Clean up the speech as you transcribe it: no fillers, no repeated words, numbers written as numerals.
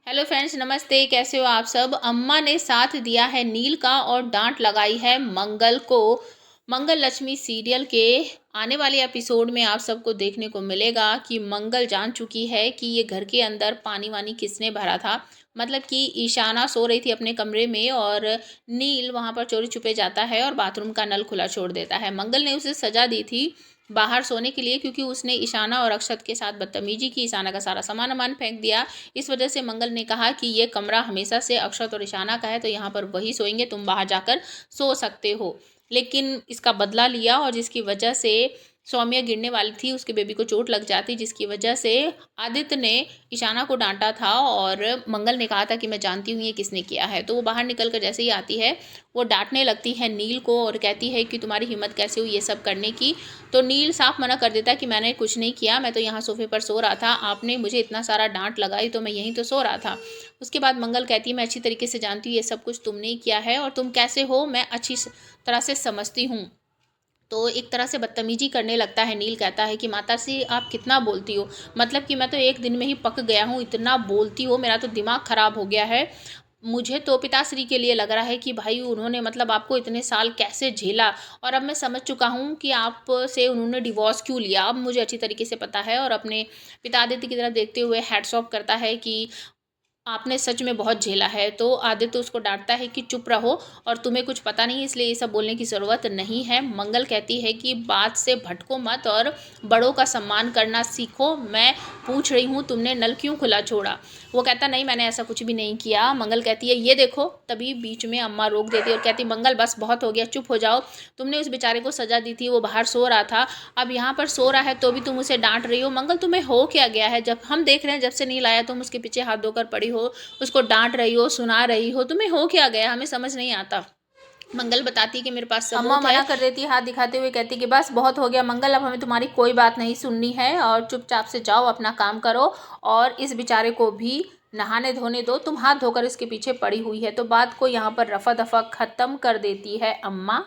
Hello friends, नमस्ते। कैसे हो आप सब। अम्मा ने साथ दिया है नील का और डांट लगाई है मंगल को। मंगल लक्ष्मी सीरियल के आने वाले एपिसोड में आप सबको देखने को मिलेगा कि मंगल जान चुकी है कि ये घर के अंदर पानी वानी किसने भरा था। मतलब कि ईशाना सो रही थी अपने कमरे में और नील वहाँ पर चोरी छुपे जाता है और बाथरूम का नल खुला छोड़ देता है। मंगल ने उसे सजा दी थी बाहर सोने के लिए, क्योंकि उसने ईशाना और अक्षत के साथ बदतमीजी की, ईशाना का सारा सामान वामान फेंक दिया। इस वजह से मंगल ने कहा कि ये कमरा हमेशा से अक्षत और ईशाना का है, तो यहाँ पर वही सोएंगे, तुम बाहर जाकर सो सकते हो। लेकिन इसका बदला लिया और जिसकी वजह से सौम्या गिरने वाली थी, उसके बेबी को चोट लग जाती, जिसकी वजह से आदित्य ने ईशाना को डांटा था और मंगल ने कहा था कि मैं जानती हूँ ये किसने किया है। तो वो बाहर निकल कर जैसे ही आती है वो डांटने लगती है नील को और कहती है कि तुम्हारी हिम्मत कैसे हुई ये सब करने की। तो नील साफ मना कर देता है कि मैंने कुछ नहीं किया, मैं तो यहाँ सोफे पर सो रहा था, आपने मुझे इतना सारा डांट लगाई तो मैं यहीं तो सो रहा था। उसके बाद मंगल कहती है मैं अच्छी तरीके से जानती हूँ ये सब कुछ तुमने ही किया है और तुम कैसे हो मैं अच्छी तरह से समझती हूँ। तो एक तरह से बदतमीजी करने लगता है। नील कहता है कि माताश्री आप कितना बोलती हो, मतलब कि मैं तो एक दिन में ही पक गया हूँ, इतना बोलती हो, मेरा तो दिमाग ख़राब हो गया है। मुझे तो पिताश्री के लिए लग रहा है कि भाई उन्होंने मतलब आपको इतने साल कैसे झेला, और अब मैं समझ चुका हूँ कि आप से उन्होंने डिवोर्स क्यों लिया। अब मुझे अच्छी तरीके से पता है। और अपने पिता आदित्य की तरफ देखते हुए हैट्स ऑफ करता है कि आपने सच में बहुत झेला है। तो आदित्य उसको डांटता है कि चुप रहो और तुम्हें कुछ पता नहीं, इसलिए ये सब बोलने की ज़रूरत नहीं है। मंगल कहती है कि बात से भटको मत और बड़ों का सम्मान करना सीखो। मैं पूछ रही हूँ तुमने नल क्यों खुला छोड़ा। वो कहता नहीं मैंने ऐसा कुछ भी नहीं किया। मंगल कहती है ये देखो। तभी बीच में अम्मा रोक देती है और कहती मंगल बस बहुत हो गया, चुप हो जाओ। तुमने उस बेचारे को सजा दी थी, वो बाहर सो रहा था, अब यहाँ पर सो रहा है तो भी तुम उसे डांट रही हो। मंगल तुम्हें हो क्या गया है। जब हम देख रहे हैं जब से नील आया तुम उसके पीछे हाथ धोकर पड़ी हो, उसको डांट रही हो, सुना रही हो, तुम्हें हो क्या गया, हमें समझ नहीं आता। मंगल बताती कि मेरे पास सबूत है। अम्मा मना कर देती है, हाथ दिखाते हुए कहती कि बस बहुत हो गया मंगल, अब हमें तुम्हारी कोई बात नहीं सुननी है और चुपचाप से जाओ अपना काम करो और इस बेचारे को भी नहाने धोने दो, तुम हाथ धोकर इसके पीछे पड़ी हुई है। तो बात को यहाँ पर रफा दफा खत्म कर देती है अम्मा।